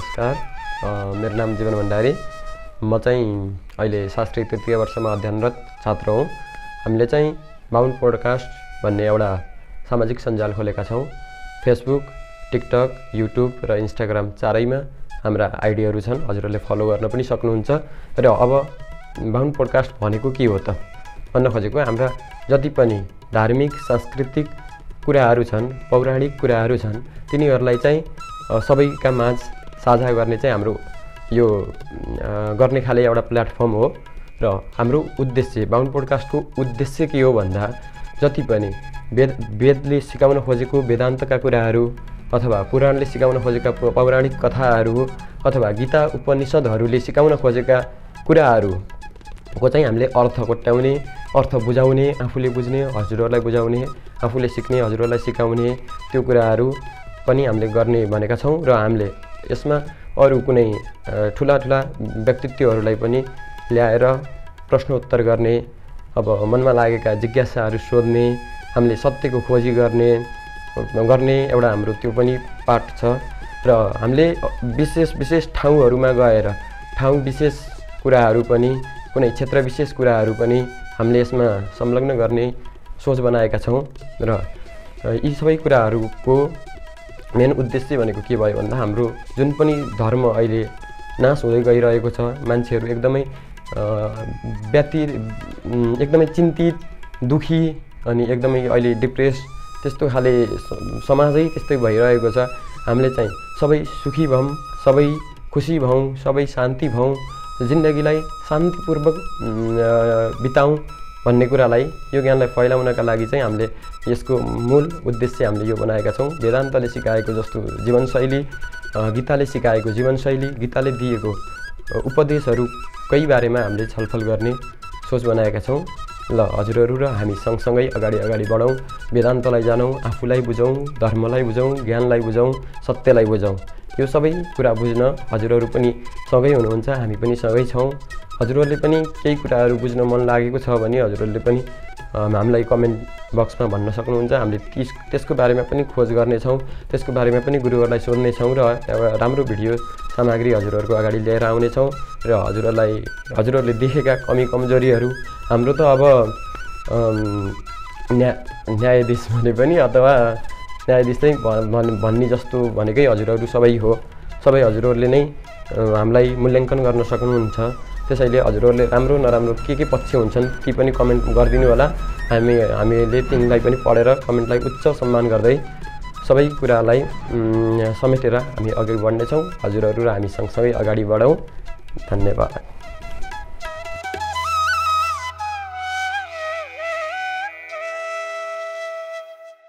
नमस्कार, मेरो नाम जीवन भण्डारी। म चाहिँ अहिले शास्त्री तृतीय वर्षमा अध्ययनरत छात्र हुँ। हामीले चाहिँ बाहुन पोडकास्ट भन्ने एउटा सामाजिक सञ्जाल खोलेका छौँ। फेसबुक, टिकटक, युट्युब र इन्स्टाग्राम चारैमा हाम्रा आइडीहरू छन्। हजुरहरूले फलो गर्न पनि सक्नुहुन्छ। र अब बाहुन पोडकास्ट भनेको के हो त भन्न खोजेको, हाम्रा जति पनि धार्मिक सांस्कृतिक कुराहरू छन्, पौराणिक कुराहरू छन्, तिनीहरूलाई चाहिँ सबैका माझ साझा गर्ने चाहिँ हाम्रो यो गर्ने खाले एउटा प्लेटफर्म हो। र हाम्रो उद्देश्य, बाहुन पोडकास्टको उद्देश्य के हो भन्दा, जति पनि वेदले सिकाउन खोजेको वेदान्तका कुराहरू अथवा पुराणले सिकाउन खोजेका पौराणिक कथाहरू अथवा गीता उपनिषदहरूले सिकाउन खोजेका कुराहरूको चाहिँ हामीले अर्थ कोट्याउने, अर्थ बुझाउने, आफूले बुझ्ने, हजुरहरूलाई बुझाउने, आफूले सिक्ने, हजुरहरूलाई सिकाउने त्यो कुराहरू पनि हामीले गर्ने भनेका छौँ। र हामीले यसमा अरू कुनै ठुला व्यक्तित्वहरूलाई पनि ल्याएर प्रश्नोत्तर गर्ने, अब मनमा लागेका जिज्ञासाहरू सोध्ने, हामीले सत्यको खोजी गर्ने एउटा हाम्रो त्यो पनि पाठ छ। र हामीले विशेष ठाउँहरूमा गएर ठाउँ विशेष कुराहरू पनि, कुनै क्षेत्र विशेष कुराहरू पनि हामीले यसमा संलग्न गर्ने सोच बनाएका छौँ। र यी सबै कुराहरूको मेन उद्देश्य भनेको के भयो भन्दा, हाम्रो जुन पनि धर्म अहिले नाश हुँदै गइरहेको छ, मान्छेहरू एकदमै एकदमै चिन्तित, दुखी अनि एकदमै अहिले डिप्रेस, त्यस्तो खाले समाजै त्यस्तै भइरहेको छ। हामीले चाहिँ सबै सुखी भौँ, सबै खुसी भौँ, सबै शान्ति भौँ, जिन्दगीलाई शान्तिपूर्वक बिताउँ भन्ने कुरालाई, यो ज्ञानलाई फैलाउनका लागि चाहिँ हामीले यसको मूल उद्देश्य हामीले यो बनाएका छौँ। वेदान्तले सिकाएको जस्तो जीवनशैली, गीताले सिकाएको जीवनशैली, गीताले दिएको उपदेशहरूकै बारेमा हामीले छलफल गर्ने सोच बनाएका छौँ। ल, हजुरहरू र हामी सँगसँगै अगाडि बढौँ, वेदान्तलाई जानौँ, आफूलाई बुझौँ, धर्मलाई बुझौँ, ज्ञानलाई बुझौँ, सत्यलाई बुझौँ। यो सबै कुरा बुझ्न हजुरहरू पनि सँगै हुनुहुन्छ, हामी पनि सँगै छौँ। हजुरहरूले पनि केही कुराहरू बुझ्न मन लागेको छ भने हजुरहरूले पनि हामीलाई कमेन्ट बक्समा भन्न सक्नुहुन्छ। हामीले त्यसको बारेमा पनि खोज गर्नेछौँ, त्यसको बारेमा पनि गुरुहरूलाई सोध्नेछौँ र एउटा राम्रो भिडियो सामग्री हजुरहरूको अगाडि लिएर आउनेछौँ। र हजुरहरूले देखेका कमी कमजोरीहरू, हाम्रो त अब न्यायाधीश भने पनि अथवा न्यायाधीश चाहिँ भन्ने जस्तो भनेकै हजुरहरू सबै हो। सबै हजुरहरूले नै हामीलाई मूल्याङ्कन गर्न सक्नुहुन्छ। त्यसैले हजुरहरूले राम्रो नराम्रो के पक्ष हुन्छन् ती पनि कमेन्ट गरिदिनु होला। हामीले तिमीलाई पनि पढेर कमेन्टलाई उच्च सम्मान गर्दै सबै कुरालाई समेटेर हामी अघि बढ्नेछौँ। हजुरहरू र हामी सँगसँगै अगाडि बढौँ। धन्यवाद।